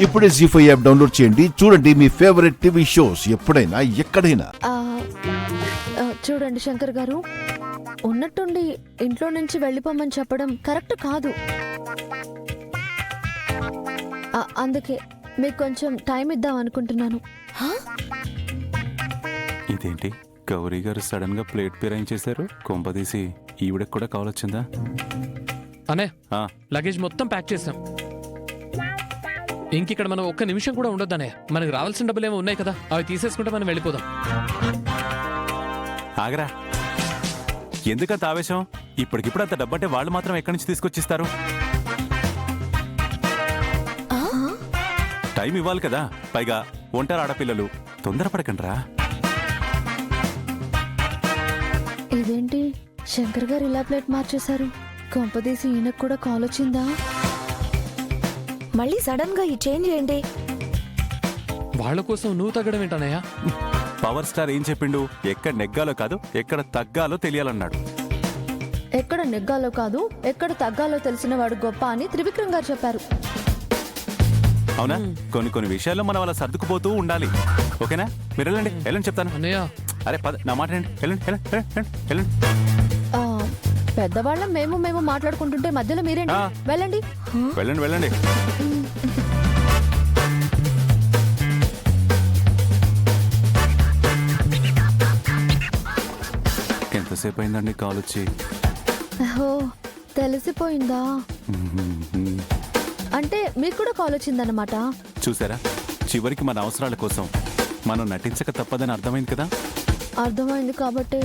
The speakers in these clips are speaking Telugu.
ఇప్పుడే జీ5 యాప్ డౌన్లోడ్ చేయండి. చూడండి మీ ఫేవరెట్ టీవీ షోస్ ఎప్పుడైనా ఎక్కడైనా. చూడండి శంకర్ గారు, ఉన్నట్టుండి ఇంట్లో నుంచి వెళ్ళిపోమని చెప్పడం కరెక్ట్ కాదు. అందుకే మీకు కొంచెం టైం ఇద్దాం అనుకుంటున్నాను. ఇదేంటి గౌరీ గారు సడన్ గా ప్లేట్ పిరాయించేశారు? కొంపదీసి ఈవిడకి కూడా కావాలొచ్చిందా? అనే లగేజ్ మొత్తం ప్యాక్ చేసాం. ఇంకిక్కడ మనం ఒక్క నిమిషం కూడా ఉండొద్దనే. మనకు రావాల్సిన డబ్బులు ఏమో ఉన్నాయి కదా, అవి తీసేసుకుంటే మనం వెళ్ళిపోదాం. ఆగరా, ఎందుకంత ఆవేశం? ఇప్పటికిప్పుడు అంత డబ్బంటే వాళ్ళు మాత్రం ఎక్కడి నుంచి తీసుకొచ్చిస్తారు? టైం ఇవ్వాలి కదా, పైగా ఒంటరి ఆడపిల్లలు. తొందరపడకండ్రా. ఇదేంటి శంకర్ గారు ఇలా ప్లేట్ మార్చేశారు? కొంపదీసి ఈయనకు కూడా కాల్ వచ్చిందా? మళ్ళీ సడన్ గా ఈ చేంజ్ ఏంటి? వాళ్ళ కోసం నువ్వు తగ్గడం ఏంటనయ్యా? పవర్ స్టార్ ఏం చెప్పిండు? ఎక్కడ నెగ్గాలో కాదు ఎక్కడ తగ్గాలో తెలియాలన్నాడు. ఎక్కడ నెగ్గాలో కాదు ఎక్కడ తగ్గాలో తెలిసిన వాడు గొప్ప అని త్రివిక్రమ్ గారు చెప్పారు. అవునా? కొన్ని విషయాల్లో మనం అలా సర్దుకుపోతూ ఉండాలి. ఓకేనా? మీరు వెళ్ళండి, వెళ్ళండి చెప్తాను. అన్నయ్య అరే పద, నా మాట వెళ్ళండి. పెద్దవాళ్ళం మేము మాట్లాడుకుంటుంటే మధ్యలో మీరేంటి? వెళ్ళండి. వెళ్ళండి. ఎంతసేపు అయిందండి కాల్ వచ్చి? తెలిసిపోయిందా? అంటే మీకు కూడా కాల్ వచ్చిందన్నమాట. చూసారా, చివరికి మన అవసరాల కోసం మనం నటించక తప్పదని అర్థమైంది కదా. అర్థమైంది కాబట్టి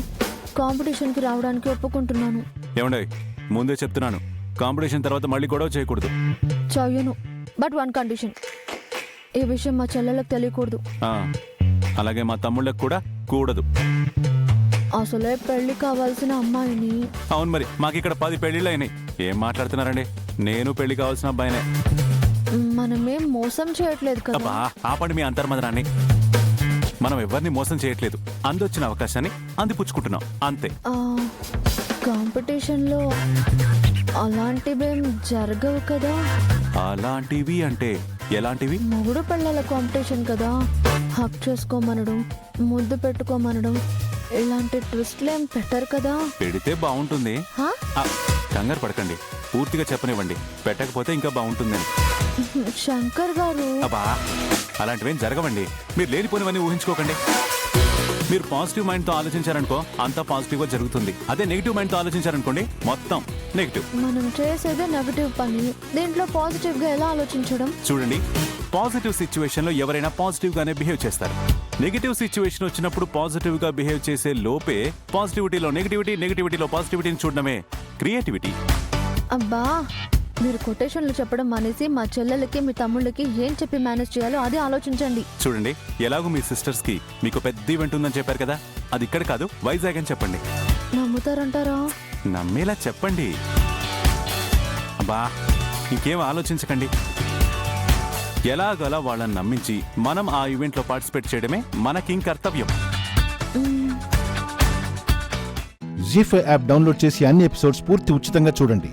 కాంపిటీషన్ కి రావడానికి ఒప్పుకుంటున్నాను. ఏమండి, ముందే చెప్తున్నాను, కాంపిటీషన్ తర్వాత మళ్ళీ గొడవ చేయకూడదు. చెయ్యను, బట్ వన్ కండిషన్. ఈ విషయం మా చెల్లెలకు తెలియకూడదు. అలాగే మా తమ్ముళ్ళకి కూడా కూడదు. అసలే పెళ్లి కావాల్సిన అమ్మాయిని. అవును, మరి మాకు ఇక్కడ 10 పెళ్లిళ్ళు అయినాయి. ఏం మాట్లాడుతున్నారండి? నేను పెళ్లి కావాల్సిన అబ్బాయినే. మనమేం మోసం చేయట్లేదు కదా. ఆపండి మీ అంతర్మదనాన్ని. మనం ఎవరిని మోసం చేయట్లేదు. అందొచ్చిన అవకాశాన్ని అందిపుచ్చుకుంటున్నాం, అంతే. కాంపిటీషన్ లో అలాంటివేం జరగవు కదా. అలాంటివి అంటే ఎలాంటివి? మొగుడు పిల్లల కాంపిటీషన్ కదా. హక్ చేసుకోమనడం, ముద్దు పెట్టుకోమనడం, ఇలాంటి ట్విస్ట్లేం పెట్టరు కదా. పెడితే బాగుంటుంది. కంగారు పడకండి, పూర్తిగా చెప్పనివ్వండి. పెట్టకపోతే ఇంకా బాగుంటుందని. శంకర్ గారు, అలాంటివేం జరగవండి. మీరు లేనిపోనివన్నీ ఊహించుకోకండి. మీరు పాజిటివ్ మైండ్ తో ఆలోచించారనుకో, అంతా పాజిటివ్ గా జరుగుతుంది. అదే నెగిటివ్ మైండ్ తో ఆలోచించారనుకోండి, మొత్తం నెగిటివ్. మనం చేసేదే నెగిటివ్ పని, దీంట్లో పాజిటివ్ గా ఎలా ఆలోచించడం? చూడండి, పాజిటివ్ సిచ్యువేషన్ లో ఎవరైనా పాజిటివ్ గానే బిహేవ్ చేస్తారు. నెగిటివ్ సిచ్యువేషన్ వచ్చినప్పుడు పాజిటివ్ గా బిహేవ్ చేసే లోపే పాజిటివిటీలో నెగిటివిటీ, నెగిటివిటీలో పాజిటివిటీని చూడడమే క్రియేటివిటీ. అబ్బా, మీరు కొటేషన్లు చెప్పడం మానేసి మా చెల్లెలకి మీ తమ్ముళ్ళకి ఏం చెప్పి మేనేజ్ చేయాలో అదే ఆలోచించండి. చూడండి, ఎలాగో మీ సిస్టర్స్ కి మీకు పెద్ద ఈవెంట్ ఉందని చెప్పారు కదా, అది ఇక్కడ కాదు వైజాగ్ అని చెప్పండి. నమ్ముతారంటారా? నమ్మేలా చెప్పండి. అబ్బా, ఇంకేం ఆలోచించకండి. ఎలాగలా వాళ్ళని నమ్మించి మనం ఆ ఈవెంట్ లో పార్టిసిపేట్ చేయడమే మనకి కర్తవ్యం. జీ5 యాప్ డౌన్లోడ్ చేసి అన్ని ఎపిసోడ్స్ పూర్తి ఉచితంగా చూడండి.